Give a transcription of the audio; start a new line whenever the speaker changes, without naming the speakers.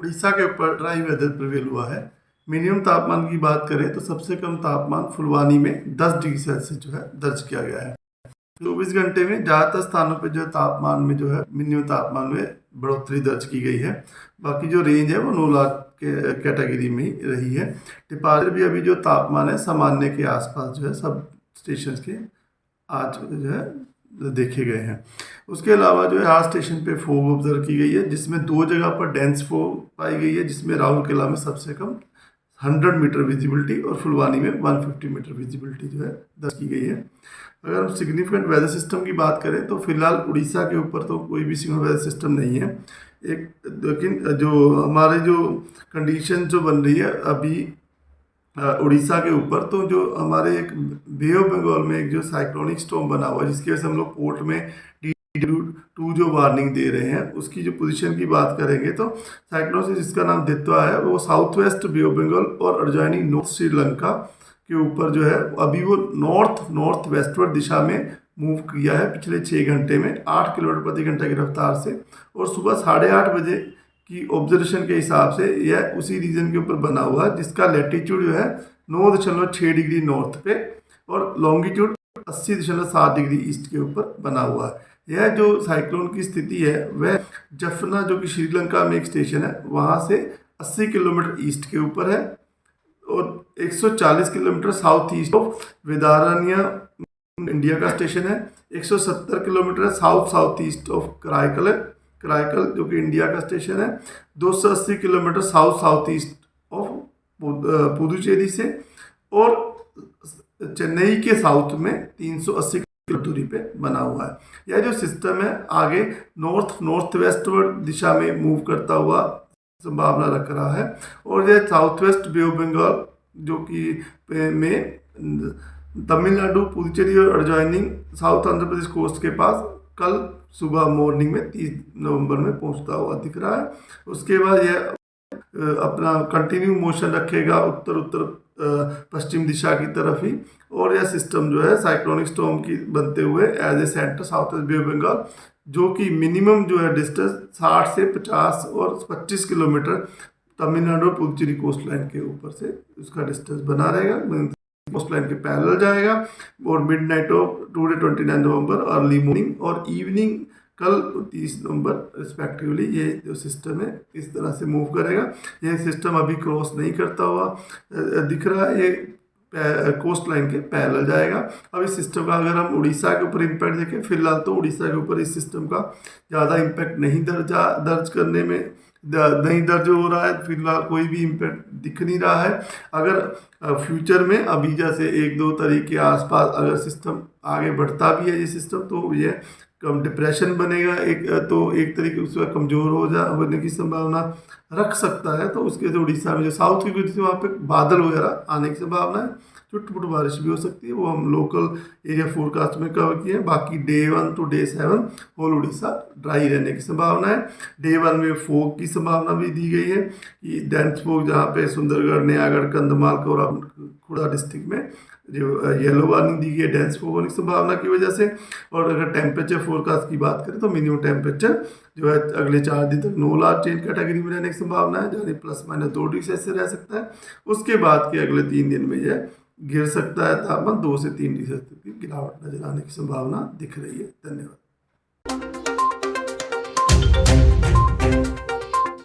उड़ीसा के ऊपर dry weather prevail हुआ है। मिनिमम तापमान की बात करें तो सबसे कम तापमान फुलवानी में 10 डिग्री सेल्सियस जो है दर्ज किया गया है। 24 घंटे में ज़्यादातर स्थानों पे जो है तापमान में जो है मिनिमम तापमान में बढ़ोतरी दर्ज की गई है। बाकी जो रेंज है वो 9 लाख के कैटेगरी में ही रही है। टिपारे भी अभी जो तापमान है सामान्य के आसपास जो है सब स्टेशन के आज जो है देखे गए हैं। उसके अलावा जो है हार स्टेशन पे फोग ऑब्जर्व की गई है, जिसमें 2 जगह पर डेंस फोग पाई गई है, जिसमें राउरकेला में सबसे कम 100 मीटर विजिबिलिटी और फुलवानी में 150 मीटर विजिबिलिटी जो है दर्ज की गई है। अगर हम सिग्निफिकेंट वेदर सिस्टम की बात करें तो फिलहाल उड़ीसा के ऊपर तो कोई भी सिग्निफिकेंट वेदर सिस्टम नहीं है। लेकिन जो हमारे जो कंडीशन जो बन रही है अभी उड़ीसा के ऊपर, तो जो हमारे एक बे ऑफ बंगाल में एक जो साइक्लोनिक स्टॉर्म बना हुआ है, जिसकी वजह से हम लोग पोर्ट में DW2 जो वार्निंग दे रहे हैं, उसकी जो पोजीशन की बात करेंगे तो साइक्लोन से जिसका नाम दित्वा है वो south west Bay of Bengal और अर्जाइनिंग नॉर्थ श्रीलंका के ऊपर जो है अभी वो नॉर्थ वेस्टवर्ड दिशा में मूव किया है पिछले 6 घंटे में 8 किलोमीटर प्रति घंटा की रफ्तार से। और सुबह 8:30 बजे की ऑब्जर्वेशन के हिसाब से यह उसी रीजन के ऊपर बना हुआ है, जिसका लैटिट्यूड जो है 9.6 डिग्री नॉर्थ पे और लॉन्गिट्यूड 80.7 डिग्री ईस्ट के ऊपर बना हुआ है। यह जो साइक्लोन की स्थिति है वह जफना जो कि श्रीलंका में एक स्टेशन है वहाँ से 80 किलोमीटर ईस्ट के ऊपर है और 140 kilometre south east of Vedaranya India का स्टेशन है। 170 kilometre south east of Karaikal जो कि इंडिया का स्टेशन है। 280 kilometre south east of Puducherry से और चेन्नई के साउथ में 380 किलोमीटर दूरी पे बना हुआ है। यह जो सिस्टम है आगे नॉर्थ वेस्टवर्ड दिशा में मूव करता हुआ संभावना रख रहा है और यह south west Bay of Bengal जो कि में तमिलनाडु पुदुचेरी और adjoining south Andhra Pradesh coast के पास कल सुबह मॉर्निंग में 30 नवंबर में पहुंचता हुआ दिख रहा है। उसके बाद यह अपना कंटिन्यू मोशन रखेगा उत्तर पश्चिम दिशा की तरफ ही और यह सिस्टम जो है साइक्लोनिक स्टॉर्म की बनते हुए as a centre south west Bay of Bengal जो कि मिनिमम जो है डिस्टेंस 60 से 50 और 25 किलोमीटर तमिलनाडु और पुदुचेरी कोस्ट लाइन के ऊपर से उसका डिस्टेंस बना रहेगा, कोस्ट लाइन के पैरेलल जाएगा और midnight of today 29 November early morning और इवनिंग कल 30 नवंबर रिस्पेक्टिवली ये जो सिस्टम है इस तरह से मूव करेगा। ये सिस्टम अभी क्रॉस नहीं करता हुआ दिख रहा है, ये कोस्ट लाइन के पैरेलल जाएगा। अब इस सिस्टम का अगर हम उड़ीसा के ऊपर इम्पैक्ट देखें, फिलहाल तो उड़ीसा के ऊपर इस सिस्टम का ज़्यादा इम्पैक्ट नहीं दर्ज करने में नहीं दर्ज हो रहा है। फिलहाल कोई भी इम्पैक्ट दिख नहीं रहा है। अगर फ्यूचर में अभी जैसे 1-2 तारीख के आसपास अगर सिस्टम आगे बढ़ता भी है ये सिस्टम तो ये कम डिप्रेशन बनेगा एक तरीके उसका कमज़ोर होने की संभावना रख सकता है। तो उसके से उड़ीसा में जो साउथ की कुछ वहाँ पे बादल वगैरह आने की संभावना है, छुट-पुट बारिश भी हो सकती है, वो हम लोकल एरिया फोरकास्ट में कवर किए हैं। बाकी day 1 to day 7 whole Orissa dry रहने की संभावना है। डे 1 में फोग की संभावना भी दी गई है कि डेंस फोग जहाँ पे सुंदरगढ़, नयागढ़, कंधमाल, खुड़ा डिस्ट्रिक्ट में जो येलो वार्निंग दी गई है डेंस फोग होने की संभावना की वजह से। और अगर टेम्परेचर फोरकास्ट की बात करें तो मिनिमम टेम्परेचर जो है अगले 4 दिन तक 9 लार्ज चेंज कैटेगरी में रहने की संभावना है, यानी ±2 डिग्री सेल्सियस रह सकता है। उसके बाद के अगले 3 दिन में यह गिर सकता है, तापमान 2 से 3 डिग्री सेल्सियस की गिरावट नजर आने की संभावना दिख रही है। धन्यवाद।